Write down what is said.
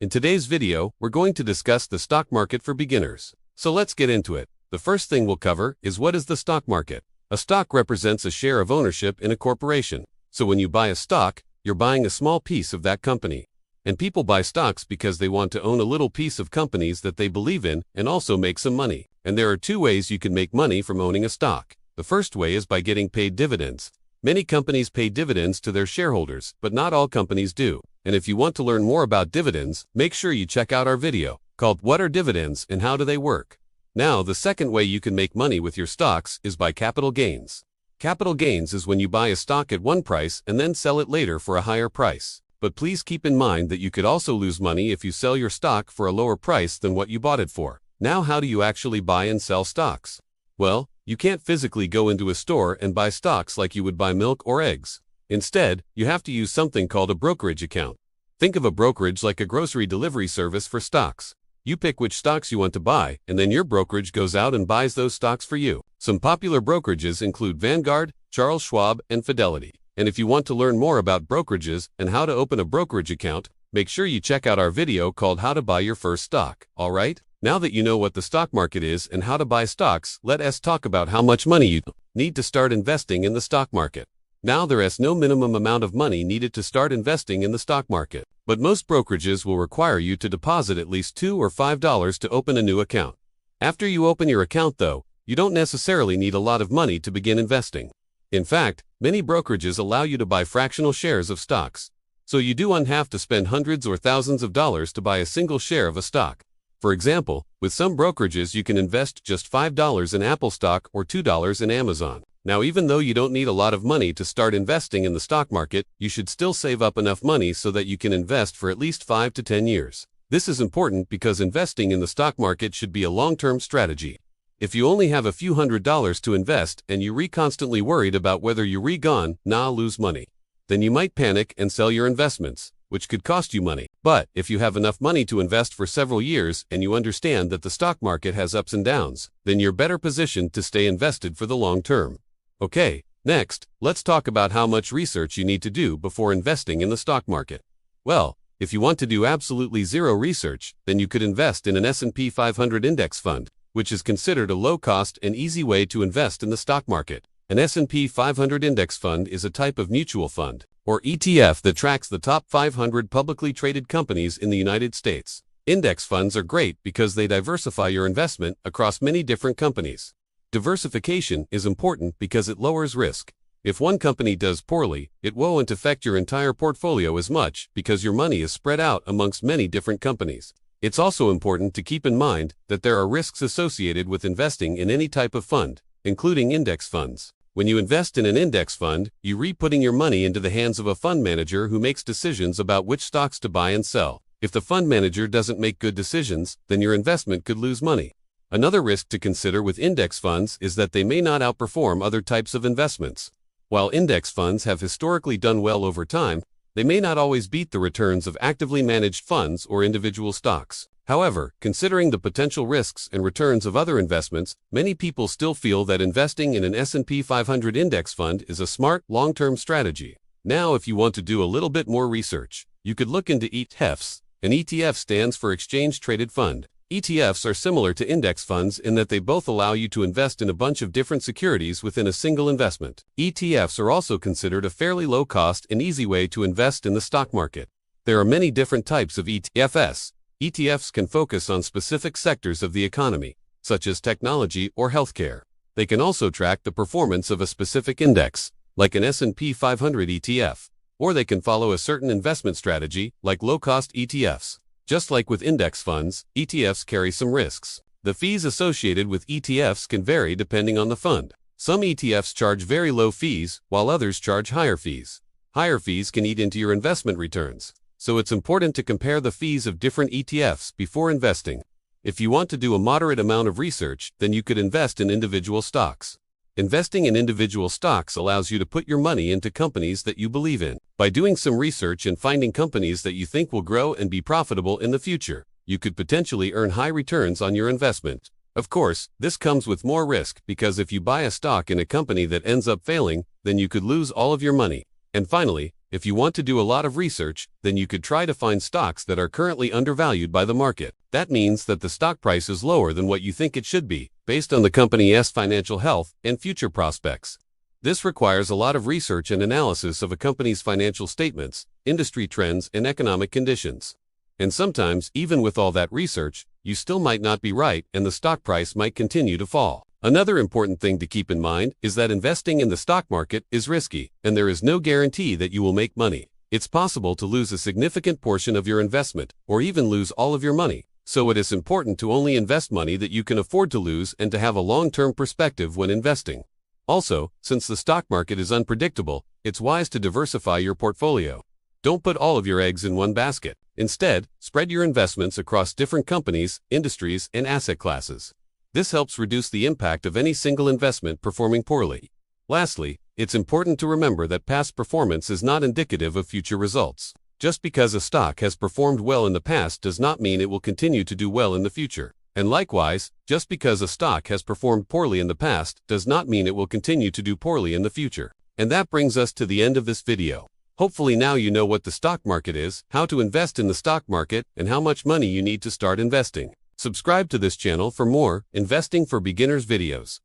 In today's video, we're going to discuss the stock market for beginners. So let's get into it. The first thing we'll cover is what is the stock market. A stock represents a share of ownership in a corporation. So when you buy a stock, you're buying a small piece of that company. And people buy stocks because they want to own a little piece of companies that they believe in and also make some money. And there are two ways you can make money from owning a stock. The first way is by getting paid dividends. Many companies pay dividends to their shareholders, but not all companies do. And if you want to learn more about dividends, make sure you check out our video called What are Dividends and How Do They Work? Now, the second way you can make money with your stocks is by capital gains. Capital gains is when you buy a stock at one price and then sell it later for a higher price. But please keep in mind that you could also lose money if you sell your stock for a lower price than what you bought it for. Now, how do you actually buy and sell stocks? Well, you can't physically go into a store and buy stocks like you would buy milk or eggs. Instead, you have to use something called a brokerage account. Think of a brokerage like a grocery delivery service for stocks. You pick which stocks you want to buy, and then your brokerage goes out and buys those stocks for you. Some popular brokerages include Vanguard, Charles Schwab, and Fidelity. And if you want to learn more about brokerages and how to open a brokerage account, make sure you check out our video called How to Buy Your First Stock, alright? Now that you know what the stock market is and how to buy stocks, let us talk about how much money you need to start investing in the stock market. Now there is no minimum amount of money needed to start investing in the stock market, but most brokerages will require you to deposit at least $2 or $5 to open a new account. After you open your account though, you don't necessarily need a lot of money to begin investing. In fact, many brokerages allow you to buy fractional shares of stocks, so you don't have to spend hundreds or thousands of dollars to buy a single share of a stock. For example, with some brokerages you can invest just $5 in Apple stock or $2 in Amazon. Now, even though you don't need a lot of money to start investing in the stock market, you should still save up enough money so that you can invest for at least 5 to 10 years. This is important because investing in the stock market should be a long-term strategy. If you only have a few $100s to invest and you're constantly worried about whether you're lose money, then you might panic and sell your investments, which could cost you money. But if you have enough money to invest for several years and you understand that the stock market has ups and downs, then you're better positioned to stay invested for the long term. Okay, next, let's talk about how much research you need to do before investing in the stock market. Well, if you want to do absolutely zero research, then you could invest in an S&P 500 index fund, which is considered a low-cost and easy way to invest in the stock market. An S&P 500 index fund is a type of mutual fund, or ETF, that tracks the top 500 publicly traded companies in the United States. Index funds are great because they diversify your investment across many different companies. Diversification is important because it lowers risk. If one company does poorly, it won't affect your entire portfolio as much because your money is spread out amongst many different companies. It's also important to keep in mind that there are risks associated with investing in any type of fund, including index funds. When you invest in an index fund, you're putting your money into the hands of a fund manager who makes decisions about which stocks to buy and sell. If the fund manager doesn't make good decisions, then your investment could lose money. Another risk to consider with index funds is that they may not outperform other types of investments. While index funds have historically done well over time, they may not always beat the returns of actively managed funds or individual stocks. However, considering the potential risks and returns of other investments, many people still feel that investing in an S&P 500 index fund is a smart, long-term strategy. Now, if you want to do a little bit more research, you could look into ETFs. An ETF stands for Exchange Traded Fund. ETFs are similar to index funds in that they both allow you to invest in a bunch of different securities within a single investment. ETFs are also considered a fairly low-cost and easy way to invest in the stock market. There are many different types of ETFs. ETFs can focus on specific sectors of the economy, such as technology or healthcare. They can also track the performance of a specific index, like an S&P 500 ETF, or they can follow a certain investment strategy, like low-cost ETFs. Just like with index funds, ETFs carry some risks. The fees associated with ETFs can vary depending on the fund. Some ETFs charge very low fees, while others charge higher fees. Higher fees can eat into your investment returns, so it's important to compare the fees of different ETFs before investing. If you want to do a moderate amount of research, then you could invest in individual stocks. Investing in individual stocks allows you to put your money into companies that you believe in. By doing some research and finding companies that you think will grow and be profitable in the future, you could potentially earn high returns on your investment. Of course, this comes with more risk because if you buy a stock in a company that ends up failing, then you could lose all of your money. And finally, If you want to do a lot of research, then you could try to find stocks that are currently undervalued by the market. That means that the stock price is lower than what you think it should be, based on the company's financial health and future prospects. This requires a lot of research and analysis of a company's financial statements, industry trends, and economic conditions. And sometimes, even with all that research, you still might not be right and the stock price might continue to fall. Another important thing to keep in mind is that investing in the stock market is risky, and there is no guarantee that you will make money. It's possible to lose a significant portion of your investment, or even lose all of your money. So it is important to only invest money that you can afford to lose and to have a long-term perspective when investing. Also, since the stock market is unpredictable, it's wise to diversify your portfolio. Don't put all of your eggs in one basket. Instead, spread your investments across different companies, industries, and asset classes. This helps reduce the impact of any single investment performing poorly. Lastly, it's important to remember that past performance is not indicative of future results. Just because a stock has performed well in the past does not mean it will continue to do well in the future. And likewise, just because a stock has performed poorly in the past does not mean it will continue to do poorly in the future. And that brings us to the end of this video. Hopefully now you know what the stock market is, how to invest in the stock market, and how much money you need to start investing. Subscribe to this channel for more Investing for Beginners videos.